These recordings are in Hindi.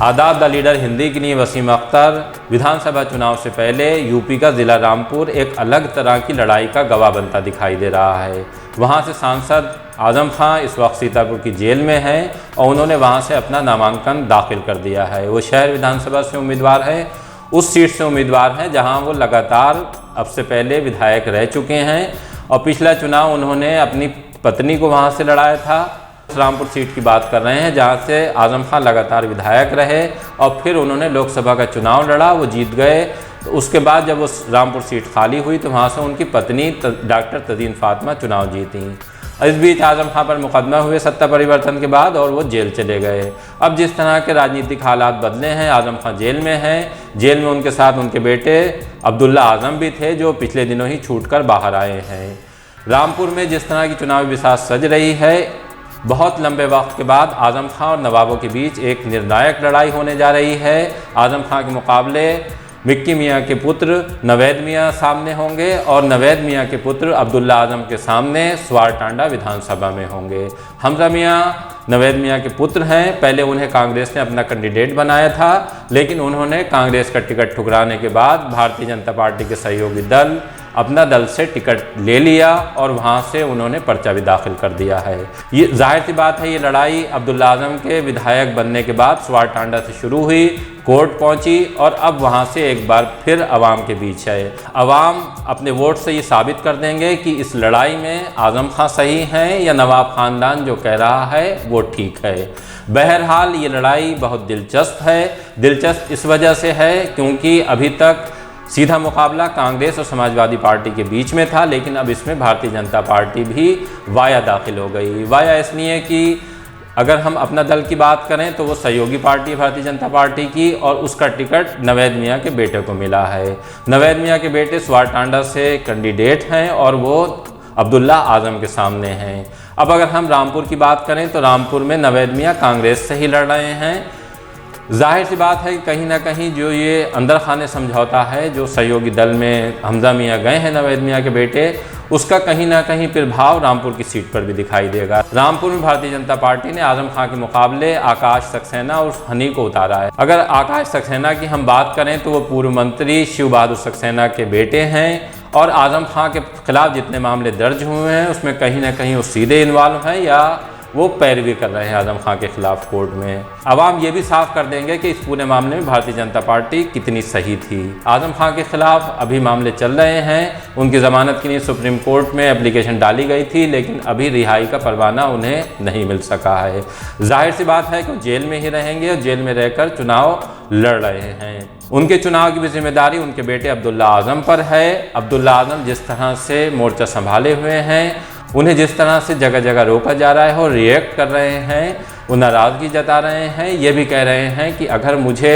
आदाब द लीडर हिंदी के लिए वसीम अख्तर। विधानसभा चुनाव से पहले यूपी का ज़िला रामपुर एक अलग तरह की लड़ाई का गवाह बनता दिखाई दे रहा है। वहां से सांसद आजम खां इस वक्त सीतापुर की जेल में हैं और उन्होंने वहां से अपना नामांकन दाखिल कर दिया है। वो शहर विधानसभा से उम्मीदवार है, उस सीट से उम्मीदवार हैं जहाँ वो लगातार अब से पहले विधायक रह चुके हैं और पिछला चुनाव उन्होंने अपनी पत्नी को वहाँ से लड़ाया था। रामपुर सीट की बात कर रहे हैं जहां से आजम खां लगातार विधायक रहे और फिर उन्होंने लोकसभा का चुनाव लड़ा, वो जीत गए। तो उसके बाद जब उस रामपुर सीट खाली हुई तो वहां से उनकी पत्नी डॉक्टर तदीन फातिमा चुनाव जीती। इस बीच आजम खां पर मुकदमा हुए सत्ता परिवर्तन के बाद और वो जेल चले गए। अब जिस तरह के राजनीतिक हालात बदले हैं, आजम खां जेल में हैं। जेल में उनके साथ उनके बेटे अब्दुल्ला आजम भी थे जो पिछले दिनों ही छूट कर बाहर आए हैं। रामपुर में जिस तरह की चुनावी बिसात सज रही है, बहुत लंबे वक्त के बाद आजम खां और नवाबों के बीच एक निर्णायक लड़ाई होने जा रही है। आजम खां के मुकाबले मिक्की मियाँ के पुत्र नवेद मियाँ सामने होंगे और नवेद मियाँ के पुत्र अब्दुल्ला आजम के सामने स्वारटांडा विधानसभा में होंगे। हमजा मियाँ नवेद मियाँ के पुत्र हैं। पहले उन्हें कांग्रेस ने अपना कैंडिडेट बनाया था, लेकिन उन्होंने कांग्रेस का टिकट ठुकराने के बाद भारतीय जनता पार्टी के सहयोगी दल अपना दल से टिकट ले लिया और वहां से उन्होंने पर्चा भी दाखिल कर दिया है। ये जाहिर सी बात है, ये लड़ाई अब्दुल्ला आजम के विधायक बनने के बाद स्वारटांडा से शुरू हुई, कोर्ट पहुंची और अब वहां से एक बार फिर अवाम के बीच है। अवाम अपने वोट से ये साबित कर देंगे कि इस लड़ाई में आजम खां सही हैं या नवाब खानदान जो कह रहा है वो ठीक है। बहरहाल ये लड़ाई बहुत दिलचस्प है। दिलचस्प इस वजह से है क्योंकि अभी तक सीधा मुकाबला कांग्रेस और समाजवादी पार्टी के बीच में था, लेकिन अब इसमें भारतीय जनता पार्टी भी वाया दाखिल हो गई। वाया इसलिए कि अगर हम अपना दल की बात करें तो वो सहयोगी पार्टी है भारतीय जनता पार्टी की और उसका टिकट नवेद मियाँ के बेटे को मिला है। नवेद मियाँ के बेटे स्वारटांडा से कैंडिडेट हैं और वो अब्दुल्ला आजम के सामने हैं। अब अगर हम रामपुर की बात करें तो रामपुर में नवेद मियाँ कांग्रेस से ही लड़ रहे हैं। जाहिर सी बात है कि कहीं ना कहीं जो ये अंदर खाने समझौता है जो सहयोगी दल में हमजा मियाँ गए हैं नवेद मियाँ के बेटे, उसका कहीं ना कहीं प्रभाव रामपुर की सीट पर भी दिखाई देगा। रामपुर में भारतीय जनता पार्टी ने आजम खां के मुकाबले आकाश सक्सेना और हनी को उतारा है। अगर आकाश सक्सेना की हम बात करें तो वो पूर्व मंत्री शिव बहादुर सक्सेना के बेटे हैं और आजम खां के खिलाफ जितने मामले दर्ज हुए हैं उसमें कहीं ना कहीं वो सीधे इन्वॉल्व हैं या वो पैरवी कर रहे हैं आजम खां के खिलाफ कोर्ट में। अवाम ये भी साफ कर देंगे कि इस पूरे मामले में भारतीय जनता पार्टी कितनी सही थी। आजम खां के खिलाफ अभी मामले चल रहे हैं। उनकी ज़मानत के लिए सुप्रीम कोर्ट में एप्लीकेशन डाली गई थी, लेकिन अभी रिहाई का परवाना उन्हें नहीं मिल सका है। जाहिर सी बात है कि जेल में ही रहेंगे और जेल में रहकर चुनाव लड़ रहे हैं। उनके चुनाव की भी जिम्मेदारी उनके बेटे अब्दुल्ला आजम पर है। अब्दुल्ला आजम जिस तरह से मोर्चा संभाले हुए हैं, उन्हें जिस तरह से जगह जगह रोका जा रहा है और रिएक्ट कर रहे हैं, वो नाराज़गी जता रहे हैं। ये भी कह रहे हैं कि अगर मुझे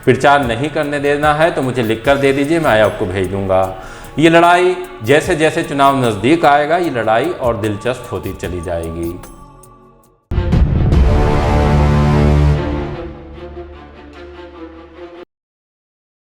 प्रचार नहीं करने देना है तो मुझे लिख कर दे दीजिए, मैं आपको भेज दूँगा। ये लड़ाई जैसे जैसे चुनाव नज़दीक आएगा ये लड़ाई और दिलचस्प होती चली जाएगी।